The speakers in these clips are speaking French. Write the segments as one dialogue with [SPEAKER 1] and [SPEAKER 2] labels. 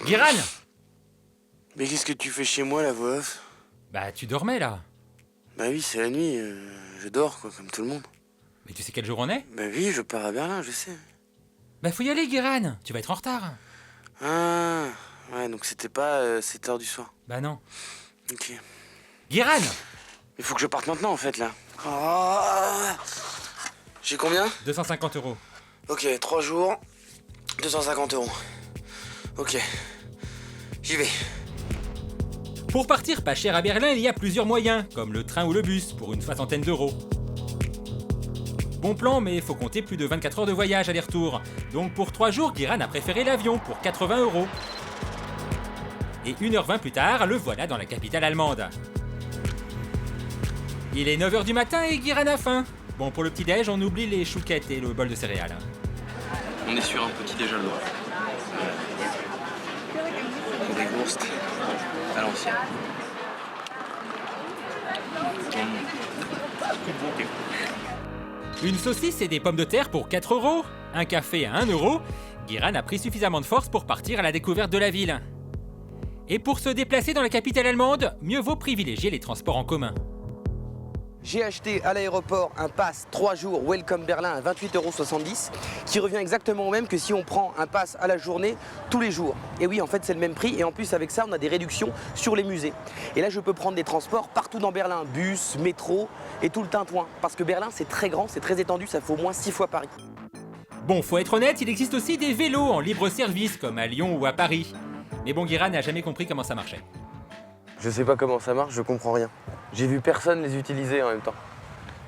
[SPEAKER 1] Guiran!
[SPEAKER 2] Mais qu'est-ce que tu fais chez moi, la voix off?
[SPEAKER 1] Bah, tu dormais là.
[SPEAKER 2] Bah oui, c'est la nuit, je dors, quoi, comme tout le monde.
[SPEAKER 1] Mais tu sais quel jour on est?
[SPEAKER 2] Bah oui, je pars à Berlin, je sais.
[SPEAKER 1] Bah, faut y aller, Guiran. Tu vas être en retard.
[SPEAKER 2] Ah, ouais, donc c'était pas 7h du soir.
[SPEAKER 1] Bah, non.
[SPEAKER 2] Ok.
[SPEAKER 1] Guiran!
[SPEAKER 2] Il faut que je parte maintenant, en fait, là. Oh, j'ai combien?
[SPEAKER 1] 250 €.
[SPEAKER 2] Ok, 3 jours, 250 €. Ok, j'y vais.
[SPEAKER 1] Pour partir pas cher à Berlin, il y a plusieurs moyens, comme le train ou le bus, pour une soixantaine d'euros. Bon plan, mais faut compter plus de 24 heures de voyage aller-retour. Donc pour 3 jours, Guiran a préféré l'avion pour 80 €. Et 1h20 plus tard, le voilà dans la capitale allemande. Il est 9h du matin et Guiran a faim. Bon, pour le petit-déj, on oublie les chouquettes et le bol de céréales.
[SPEAKER 3] On est sur un petit déj à l'eau. Des Wurst à l'ancienne.
[SPEAKER 1] Une saucisse et des pommes de terre pour 4 €. Un café à 1 €. Guiran a pris suffisamment de force pour partir à la découverte de la ville. Et pour se déplacer dans la capitale allemande, mieux vaut privilégier les transports en commun.
[SPEAKER 4] J'ai acheté à l'aéroport un pass 3 jours Welcome Berlin à 28,70 € qui revient exactement au même que si on prend un pass à la journée tous les jours. Et oui, en fait, c'est le même prix et en plus avec ça, on a des réductions sur les musées. Et là, je peux prendre des transports partout dans Berlin, bus, métro et tout le tintouin. Parce que Berlin, c'est très grand, c'est très étendu, ça fait au moins 6 fois Paris.
[SPEAKER 1] Bon, faut être honnête, il existe aussi des vélos en libre service comme à Lyon ou à Paris. Mais bon, Guiran n'a jamais compris comment ça marchait.
[SPEAKER 4] Je sais pas comment ça marche, je comprends rien. J'ai vu personne les utiliser en même temps.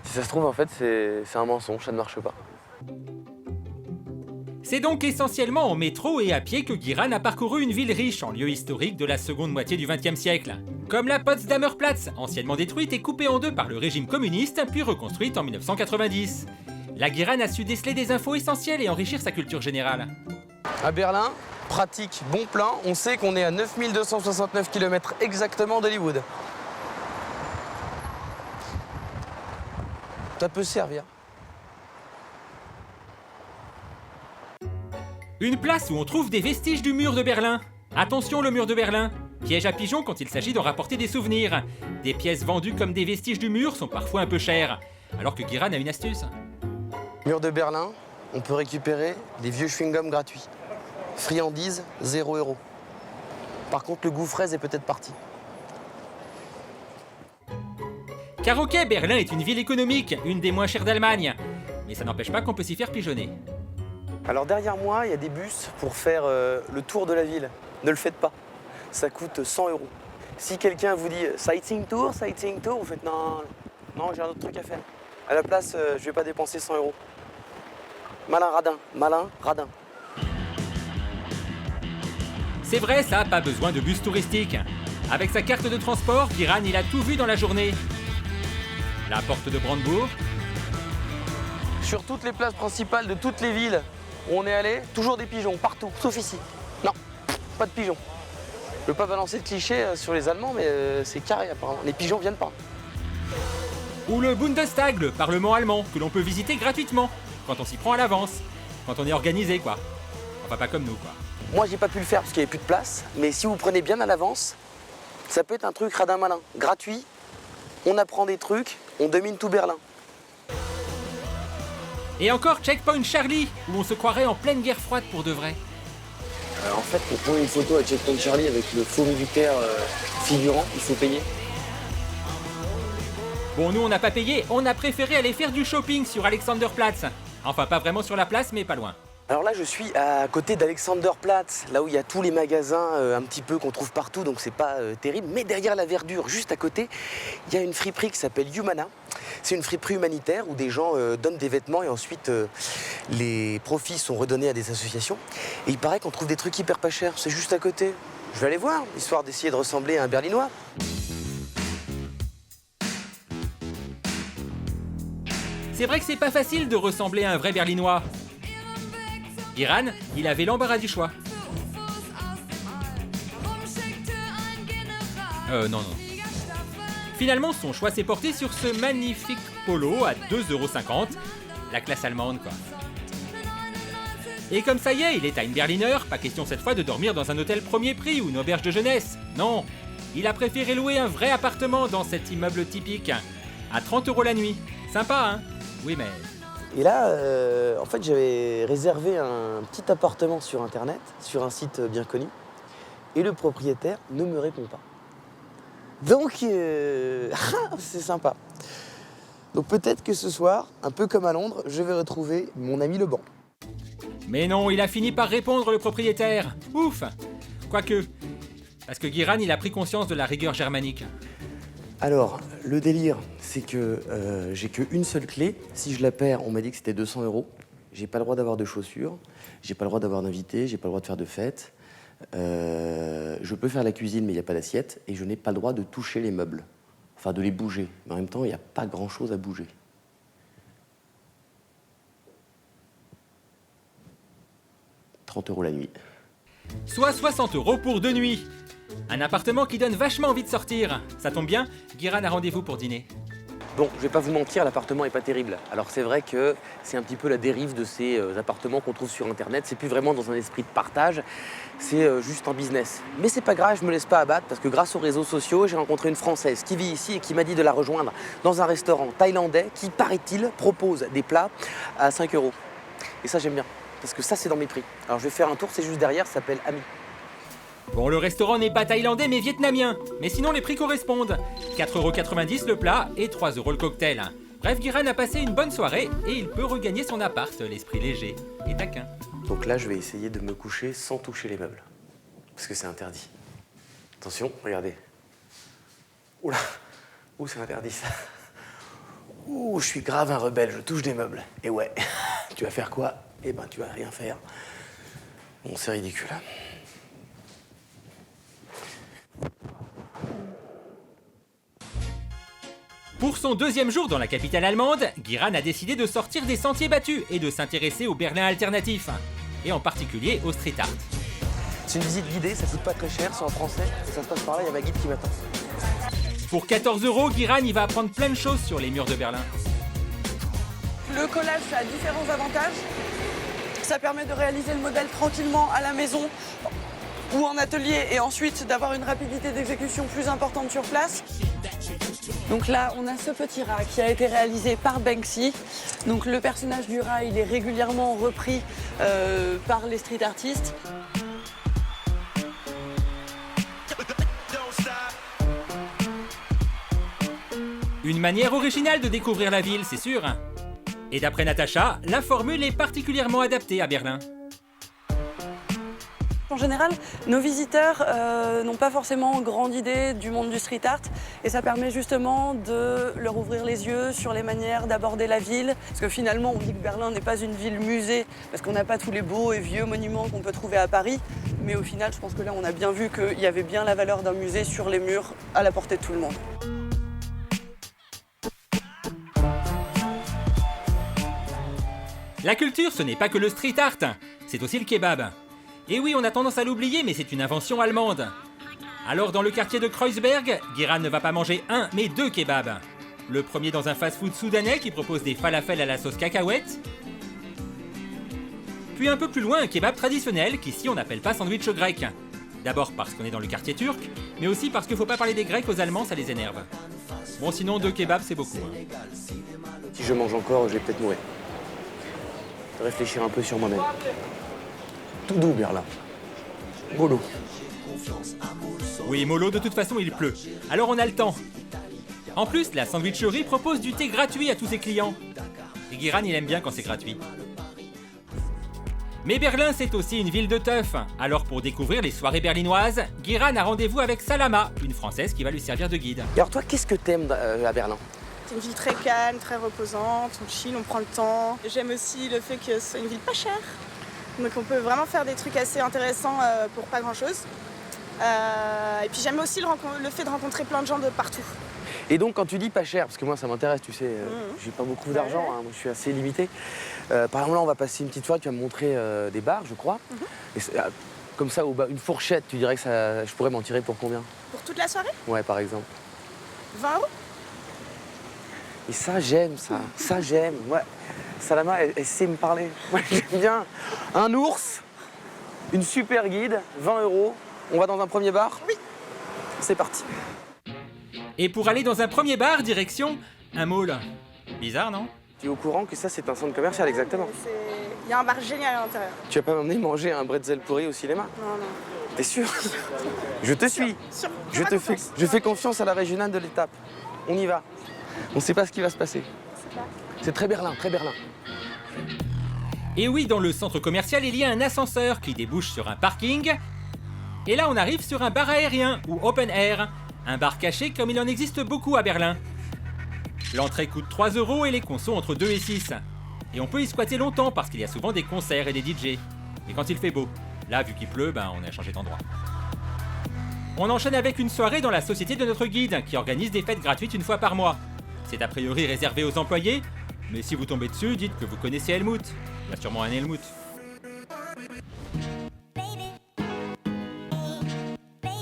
[SPEAKER 4] Si ça se trouve, en fait, c'est un mensonge, ça ne marche pas.
[SPEAKER 1] C'est donc essentiellement en métro et à pied que Guiran a parcouru une ville riche en lieux historiques de la seconde moitié du XXe siècle. Comme la Potsdamer Platz, anciennement détruite et coupée en deux par le régime communiste, puis reconstruite en 1990. La Guiran a su déceler des infos essentielles et enrichir sa culture générale.
[SPEAKER 4] À Berlin, pratique, bon plan, on sait qu'on est à 9269 km exactement d'Hollywood. Ça peut servir.
[SPEAKER 1] Une place où on trouve des vestiges du mur de Berlin. Attention le mur de Berlin, piège à pigeons quand il s'agit d'en rapporter des souvenirs. Des pièces vendues comme des vestiges du mur sont parfois un peu chères, alors que Guiran a une astuce.
[SPEAKER 4] Mur de Berlin, on peut récupérer des vieux chewing-gums gratuits. Friandises, 0 €. Par contre, le goût fraise est peut-être parti.
[SPEAKER 1] Car ok, Berlin est une ville économique, une des moins chères d'Allemagne. Mais ça n'empêche pas qu'on peut s'y faire pigeonner.
[SPEAKER 4] Alors derrière moi, il y a des bus pour faire le tour de la ville. Ne le faites pas. Ça coûte 100 €. Si quelqu'un vous dit sightseeing tour, vous faites non, non, j'ai un autre truc à faire. À la place, je vais pas dépenser 100 €. Malin radin.
[SPEAKER 1] C'est vrai ça, pas besoin de bus touristique. Avec sa carte de transport, Guiran il a tout vu dans la journée. La porte de Brandebourg,
[SPEAKER 4] Sur toutes les places principales de toutes les villes où on est allé, toujours des pigeons, partout, sauf ici. Non, pas de pigeons. Je veux pas balancer de clichés sur les Allemands, mais c'est carré apparemment. Les pigeons viennent pas.
[SPEAKER 1] ou le Bundestag, le parlement allemand, que l'on peut visiter gratuitement, quand on s'y prend à l'avance, quand on est organisé quoi. Enfin pas comme nous quoi.
[SPEAKER 4] Moi, j'ai pas pu le faire parce qu'il n'y avait plus de place, mais si vous prenez bien à l'avance, ça peut être un truc radin malin, gratuit. On apprend des trucs, on domine tout Berlin.
[SPEAKER 1] Et encore Checkpoint Charlie, où on se croirait en pleine guerre froide pour de vrai.
[SPEAKER 4] En fait, pour prendre une photo à Checkpoint Charlie avec le faux militaire figurant, il faut payer.
[SPEAKER 1] Bon, nous on n'a pas payé, on a préféré aller faire du shopping sur Alexanderplatz. Enfin pas vraiment sur la place, mais pas loin.
[SPEAKER 4] Alors là, je suis à côté d'Alexanderplatz, là où il y a tous les magasins un petit peu qu'on trouve partout, donc c'est pas terrible. Mais derrière la verdure, juste à côté, il y a une friperie qui s'appelle Humana. C'est une friperie humanitaire où des gens donnent des vêtements et ensuite les profits sont redonnés à des associations. Et il paraît qu'on trouve des trucs hyper pas chers, c'est juste à côté. Je vais aller voir, histoire d'essayer de ressembler à un Berlinois.
[SPEAKER 1] C'est vrai que c'est pas facile de ressembler à un vrai Berlinois. Guiran, il avait l'embarras du choix. Non. Finalement, son choix s'est porté sur ce magnifique polo à 2,50 €. La classe allemande, quoi. Et comme ça y est, il est à une Berliner, pas question cette fois de dormir dans un hôtel premier prix ou une auberge de jeunesse. Non, il a préféré louer un vrai appartement dans cet immeuble typique. À 30 € la nuit. Sympa, hein? Oui, mais...
[SPEAKER 4] Et là, en fait, j'avais réservé un petit appartement sur Internet, sur un site bien connu. Et le propriétaire ne me répond pas. Donc, c'est sympa. Donc peut-être que ce soir, un peu comme à Londres, je vais retrouver mon ami Leban.
[SPEAKER 1] Mais non, il a fini par répondre, le propriétaire. Ouf! Quoique... Parce que Guiran, il a pris conscience de la rigueur germanique.
[SPEAKER 4] Alors, le délire, c'est que j'ai qu'une seule clé. Si je la perds, on m'a dit que c'était 200 €. J'ai pas le droit d'avoir de chaussures, j'ai pas le droit d'avoir d'invités, j'ai pas le droit de faire de fêtes. Je peux faire la cuisine, mais il n'y a pas d'assiette. Et je n'ai pas le droit de toucher les meubles. Enfin, de les bouger. Mais en même temps, il n'y a pas grand-chose à bouger. « 30 € la nuit. »
[SPEAKER 1] Soit 60 € pour 2 nuits. Un appartement qui donne vachement envie de sortir. Ça tombe bien, Guiran a rendez-vous pour dîner.
[SPEAKER 4] Bon, je vais pas vous mentir, l'appartement est pas terrible. Alors c'est vrai que c'est un petit peu la dérive de ces appartements qu'on trouve sur Internet. C'est plus vraiment dans un esprit de partage, c'est juste un business. Mais c'est pas grave, je me laisse pas abattre parce que grâce aux réseaux sociaux, j'ai rencontré une Française qui vit ici et qui m'a dit de la rejoindre dans un restaurant thaïlandais qui, paraît-il, propose des plats à 5 €. Et ça, j'aime bien, parce que ça, c'est dans mes prix. Alors je vais faire un tour, c'est juste derrière, ça s'appelle Ami.
[SPEAKER 1] Bon, le restaurant n'est pas thaïlandais mais vietnamien. Mais sinon, les prix correspondent. 4,90 € le plat et 3 € le cocktail. Bref, Guiran a passé une bonne soirée et il peut regagner son appart, l'esprit léger et taquin.
[SPEAKER 4] Donc là, je vais essayer de me coucher sans toucher les meubles. Parce que c'est interdit. Attention, regardez. Oula, ouh, c'est interdit ça. Ouh, je suis grave un rebelle, je touche des meubles. Et ouais, tu vas faire quoi? Eh ben, tu vas rien faire. Bon, c'est ridicule.
[SPEAKER 1] Pour son deuxième jour dans la capitale allemande, Guiran a décidé de sortir des sentiers battus et de s'intéresser au Berlin alternatif. Et en particulier au street art.
[SPEAKER 4] C'est une visite guidée, ça coûte pas très cher, c'est en français. Et ça se passe par là, il y a ma guide qui m'attend.
[SPEAKER 1] Pour 14 €, Guiran il va apprendre plein de choses sur les murs de Berlin.
[SPEAKER 5] Le collage, ça a différents avantages. Ça permet de réaliser le modèle tranquillement à la maison ou en atelier et ensuite d'avoir une rapidité d'exécution plus importante sur place. Donc là, on a ce petit rat qui a été réalisé par Banksy. Donc le personnage du rat, il est régulièrement repris par les street artistes.
[SPEAKER 1] Une manière originale de découvrir la ville, c'est sûr. Et d'après Natacha, la formule est particulièrement adaptée à Berlin.
[SPEAKER 5] En général, nos visiteurs n'ont pas forcément grande idée du monde du street art et ça permet justement de leur ouvrir les yeux sur les manières d'aborder la ville. Parce que finalement, on dit que Berlin n'est pas une ville musée parce qu'on n'a pas tous les beaux et vieux monuments qu'on peut trouver à Paris. Mais au final, je pense que là, on a bien vu qu'il y avait bien la valeur d'un musée sur les murs à la portée de tout le monde.
[SPEAKER 1] La culture, ce n'est pas que le street art, c'est aussi le kebab. Et oui, on a tendance à l'oublier, mais c'est une invention allemande. Alors dans le quartier de Kreuzberg, Guiran ne va pas manger un, mais 2 kebabs. Le premier dans un fast-food soudanais qui propose des falafels à la sauce cacahuète. Puis un peu plus loin, un kebab traditionnel qu'ici on n'appelle pas sandwich grec. D'abord parce qu'on est dans le quartier turc, mais aussi parce qu'il faut pas parler des Grecs aux Allemands, ça les énerve. Bon, sinon 2 kebabs c'est beaucoup.
[SPEAKER 4] Si je mange encore, je vais peut-être mourir. Je vais réfléchir un peu sur moi-même. Tout doux, Berlin. Mollo.
[SPEAKER 1] Oui, mollo, de toute façon il pleut. Alors on a le temps. En plus, la sandwicherie propose du thé gratuit à tous ses clients. Et Guiran, il aime bien quand c'est gratuit. Mais Berlin, c'est aussi une ville de teuf. Alors pour découvrir les soirées berlinoises, Guiran a rendez-vous avec Salama, une Française qui va lui servir de guide.
[SPEAKER 4] Et alors toi, qu'est-ce que t'aimes à Berlin?
[SPEAKER 6] C'est une ville très calme, très reposante, on chill, on prend le temps. J'aime aussi le fait que ce soit une ville pas chère. Donc on peut vraiment faire des trucs assez intéressants pour pas grand-chose. Et puis j'aime aussi le fait de rencontrer plein de gens de partout.
[SPEAKER 4] Et donc quand tu dis pas cher, parce que moi ça m'intéresse, tu sais, j'ai pas beaucoup d'argent, hein, moi je suis assez limité. Par exemple là on va passer une petite soirée, tu vas me montrer des bars je crois. Et comme ça, une fourchette, tu dirais que je pourrais m'en tirer pour combien?
[SPEAKER 6] Pour toute la soirée?
[SPEAKER 4] Ouais par exemple.
[SPEAKER 6] 20 €?
[SPEAKER 4] Et ça j'aime ça, ça j'aime, ouais. Salama, elle sait me parler. Moi, j'aime bien. Un ours, une super guide, 20 €. On va dans un premier bar? Oui. C'est parti.
[SPEAKER 1] Et pour aller dans un premier bar, direction un mall. Bizarre, non?
[SPEAKER 4] Tu es au courant que ça, c'est un centre commercial, exactement?
[SPEAKER 6] Il y a un bar génial à l'intérieur.
[SPEAKER 4] Tu vas pas m'emmener manger un bretzel pourri au cinéma?
[SPEAKER 6] Non, non.
[SPEAKER 4] T'es sûr? Je te suis.
[SPEAKER 6] Sûr.
[SPEAKER 4] Je fais confiance à la régionale de l'étape. On y va. On sait pas ce qui va se passer. C'est très Berlin, très Berlin.
[SPEAKER 1] Et oui, dans le centre commercial, il y a un ascenseur qui débouche sur un parking. Et là, on arrive sur un bar aérien, ou open air. Un bar caché comme il en existe beaucoup à Berlin. L'entrée coûte 3 € et les consos entre 2 et 6. Et on peut y squatter longtemps parce qu'il y a souvent des concerts et des DJ. Et quand il fait beau. Là, vu qu'il pleut, on a changé d'endroit. On enchaîne avec une soirée dans la société de notre guide, qui organise des fêtes gratuites une fois par mois. C'est a priori réservé aux employés, mais si vous tombez dessus, dites que vous connaissez Helmut. Il y a sûrement un Helmut.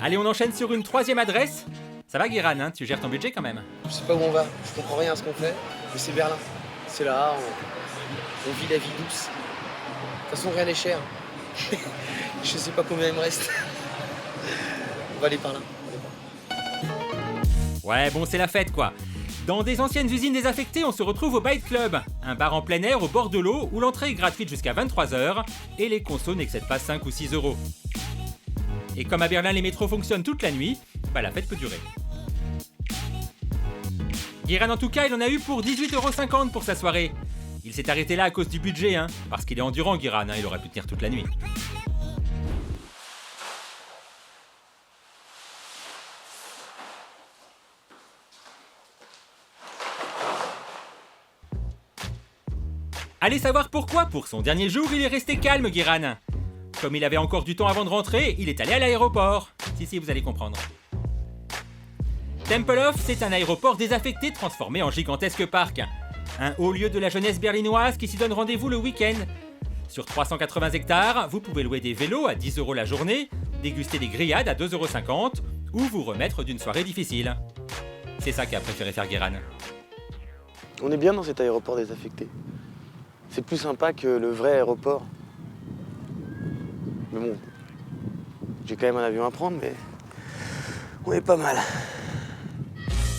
[SPEAKER 1] Allez, on enchaîne sur une 3e adresse. Ça va Guéran, hein, tu gères ton budget quand même.
[SPEAKER 4] Je sais pas où on va, je comprends rien à ce qu'on fait, mais c'est Berlin. C'est là, on vit la vie douce. De toute façon, rien n'est cher. Je sais pas combien il me reste. On va aller par là.
[SPEAKER 1] Ouais, bon, c'est la fête quoi. Dans des anciennes usines désaffectées, on se retrouve au Bite Club, un bar en plein air au bord de l'eau où l'entrée est gratuite jusqu'à 23 h et les consos n'excèdent pas 5 ou 6 €. Et comme à Berlin les métros fonctionnent toute la nuit, la fête peut durer. Guéran en tout cas, il en a eu pour 18,50 € pour sa soirée. Il s'est arrêté là à cause du budget, hein, parce qu'il est endurant Guéran, il aurait pu tenir toute la nuit. Allez savoir pourquoi, pour son dernier jour, il est resté calme, Guéran. Comme il avait encore du temps avant de rentrer, il est allé à l'aéroport. Si, vous allez comprendre. Tempelhof, c'est un aéroport désaffecté transformé en gigantesque parc. Un haut lieu de la jeunesse berlinoise qui s'y donne rendez-vous le week-end. Sur 380 hectares, vous pouvez louer des vélos à 10 € la journée, déguster des grillades à 2,50 € ou vous remettre d'une soirée difficile. C'est ça qu'a préféré faire Guéran.
[SPEAKER 4] On est bien dans cet aéroport désaffecté. C'est plus sympa que le vrai aéroport. Mais bon, j'ai quand même un avion à prendre, mais on est pas mal.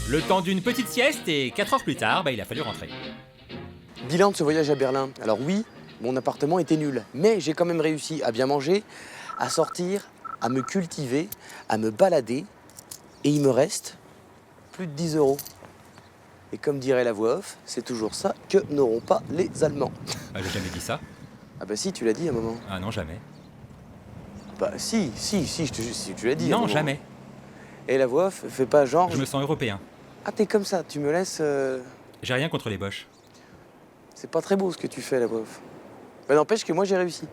[SPEAKER 1] Le temps d'une petite sieste et 4 heures plus tard, il a fallu rentrer.
[SPEAKER 4] Bilan de ce voyage à Berlin. Alors oui, mon appartement était nul, mais j'ai quand même réussi à bien manger, à sortir, à me cultiver, à me balader, et il me reste plus de 10 €. Et comme dirait la voix off, c'est toujours ça que n'auront pas les Allemands.
[SPEAKER 1] J'ai jamais dit ça.
[SPEAKER 4] Ah bah si, tu l'as dit à un moment.
[SPEAKER 1] Ah non, jamais.
[SPEAKER 4] Bah si, si, tu l'as dit. à un
[SPEAKER 1] Non,
[SPEAKER 4] moment.
[SPEAKER 1] jamais.
[SPEAKER 4] Et la voix off, fais pas genre...
[SPEAKER 1] Je me sens européen.
[SPEAKER 4] Ah, t'es comme ça, tu me laisses...
[SPEAKER 1] J'ai rien contre les Boches.
[SPEAKER 4] C'est pas très beau ce que tu fais, la voix off. Bah n'empêche que moi j'ai réussi.